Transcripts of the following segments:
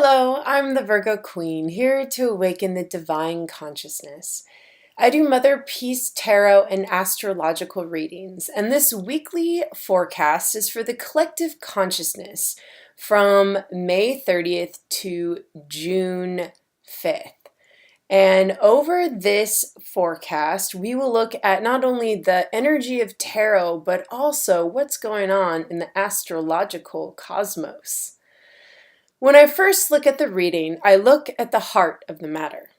Hello, I'm the Virgo Queen, here to awaken the divine consciousness. I do Mother Peace Tarot and astrological readings, and this weekly forecast is for the collective consciousness from May 30th to June 5th. And over this forecast, we will look at not only the energy of tarot, but also what's going on in the astrological cosmos. When I first look at the reading, I look at the heart of the matter.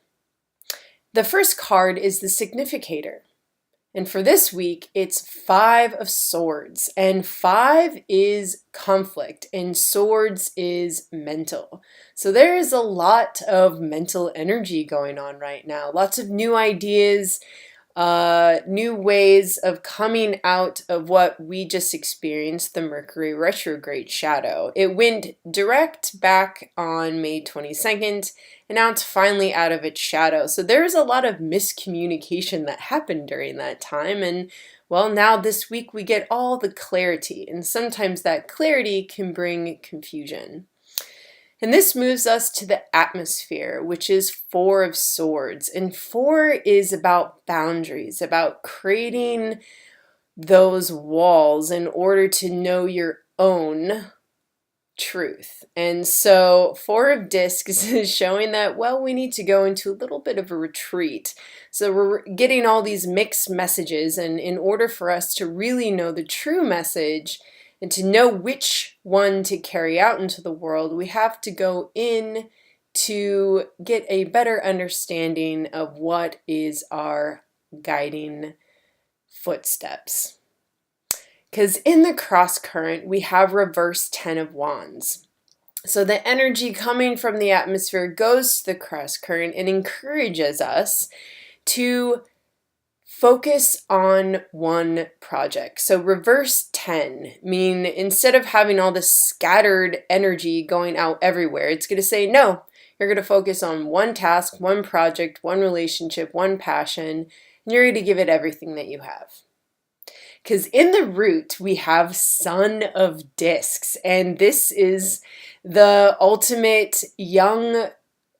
The first card is the significator. And for this week, it's 5 of Swords. And 5 is conflict, and Swords is mental. So there is a lot of mental energy going on right now. Lots of new ideas, new ways of coming out of what we just experienced, the Mercury retrograde shadow. It went direct back on May 22nd, and now it's finally out of its shadow. So there's a lot of miscommunication that happened during that time, and well, now this week we get all the clarity, and sometimes that clarity can bring confusion. And this moves us to the atmosphere, which is 4 of Swords. And 4 is about boundaries, about creating those walls in order to know your own truth. And so 4 of Discs is showing that, well, we need to go into a little bit of a retreat. So we're getting all these mixed messages, and in order for us to really know the true message, and to know which one to carry out into the world, we have to go in to get a better understanding of what is our guiding footsteps. Because in the cross current, we have reverse 10 of Wands. So the energy coming from the atmosphere goes to the cross current and encourages us to focus on one project. So reverse 10 mean instead of having all this scattered energy going out everywhere, it's going to say, no, you're going to focus on one task, one project, one relationship, one passion, and you're going to give it everything that you have. Because in the root, we have Son of Discs, and this is the ultimate young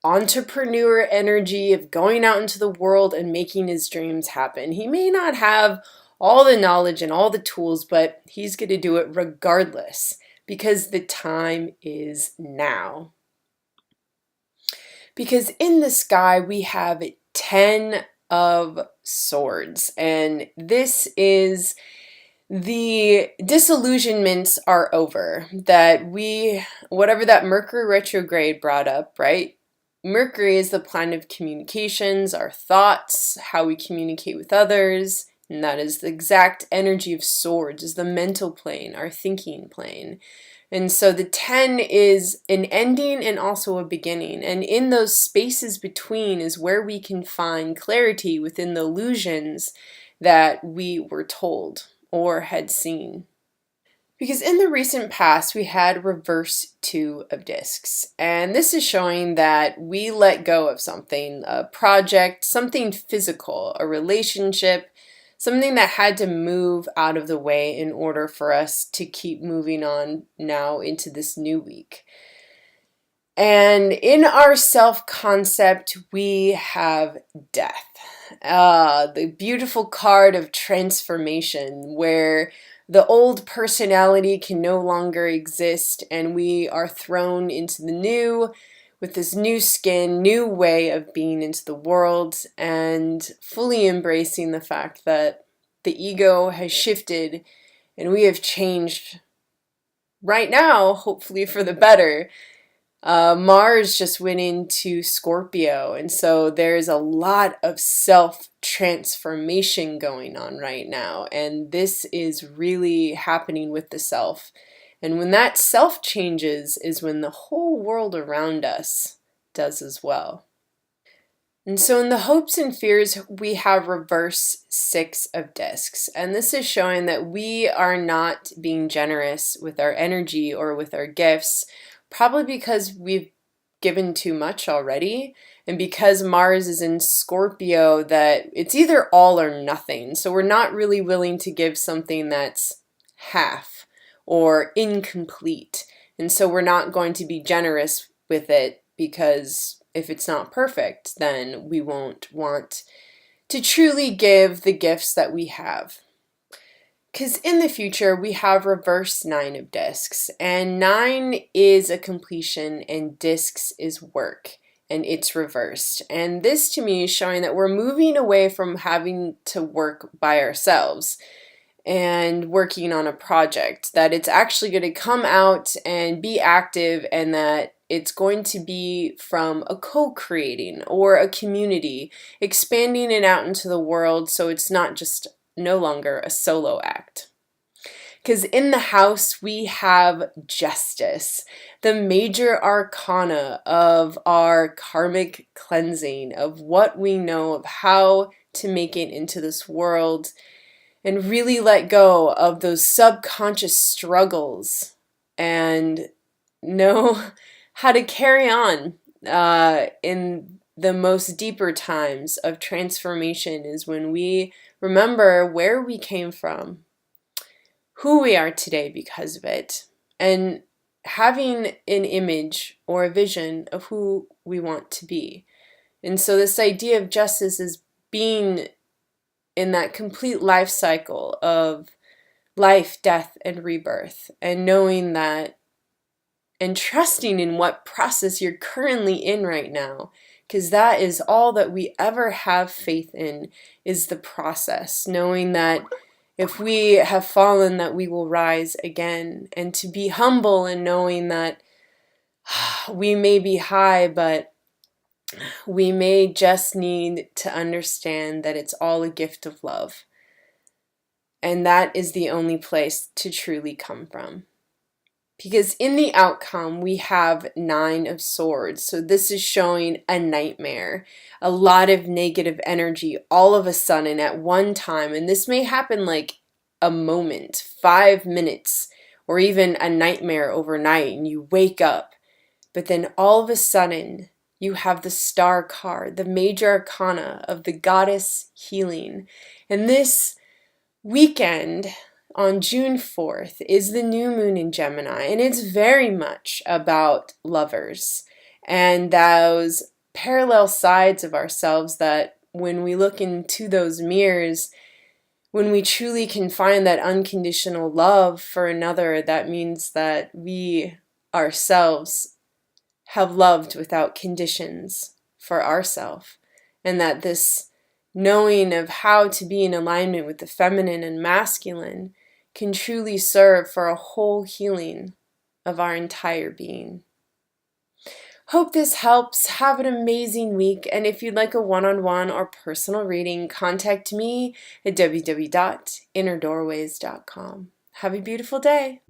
entrepreneur energy of going out into the world and making his dreams happen. He may not have all the knowledge and all the tools, but he's going to do it regardless because the time is now. Because in the sky, we have 10 of Swords, and this is the disillusionments are over. That whatever that Mercury retrograde brought up, right? Mercury is the planet of communications, our thoughts, how we communicate with others, and that is the exact energy of Swords, is the mental plane, our thinking plane. And so the 10 is an ending and also a beginning, and in those spaces between is where we can find clarity within the illusions that we were told or had seen. Because in the recent past, we had reverse 2 of Discs, and this is showing that we let go of something, a project, something physical, a relationship, something that had to move out of the way in order for us to keep moving on now into this new week. And in our self-concept, we have death. The beautiful card of transformation, where the old personality can no longer exist and we are thrown into the new with this new skin, new way of being into the world, and fully embracing the fact that the ego has shifted and we have changed right now, hopefully for the better. Mars just went into Scorpio, and so there's a lot of self-transformation going on right now, and this is really happening with the self. And when that self changes is when the whole world around us does as well. And so in the hopes and fears, we have reverse 6 of Discs, and this is showing that we are not being generous with our energy or with our gifts, probably because we've given too much already, and because Mars is in Scorpio, that it's either all or nothing. So we're not really willing to give something that's half or incomplete. And so we're not going to be generous with it, because if it's not perfect, then we won't want to truly give the gifts that we have. Because in the future, we have reverse 9 of discs, and 9 is a completion, and discs is work, and it's reversed. And this to me is showing that we're moving away from having to work by ourselves and working on a project, that it's actually going to come out and be active, and that it's going to be from a co-creating or a community, expanding it out into the world, so it's not just no longer a solo act. Because in the house we have justice, the major arcana of our karmic cleansing, of what we know of how to make it into this world and really let go of those subconscious struggles and know how to carry on in the most deeper times of transformation, is when we remember where we came from, who we are today because of it, and having an image or a vision of who we want to be. And so this idea of justice is being in that complete life cycle of life, death, and rebirth, and knowing that and trusting in what process you're currently in right now, because that is all that we ever have faith in, is the process, knowing that if we have fallen, that we will rise again, and to be humble and knowing that we may be high, but we may just need to understand that it's all a gift of love, and that is the only place to truly come from. Because in the outcome, we have 9 of swords. So this is showing a nightmare, a lot of negative energy all of a sudden at one time. And this may happen like a moment, 5 minutes, or even a nightmare overnight, and you wake up. But then all of a sudden, you have the Star card, the major arcana of the goddess healing. And this weekend, on June 4th, is the new moon in Gemini, and it's very much about lovers and those parallel sides of ourselves, that when we look into those mirrors, when we truly can find that unconditional love for another, that means that we ourselves have loved without conditions for ourselves, and that this knowing of how to be in alignment with the feminine and masculine can truly serve for a whole healing of our entire being. Hope this helps. Have an amazing week. And if you'd like a one-on-one or personal reading, contact me at www.innerdoorways.com. Have a beautiful day.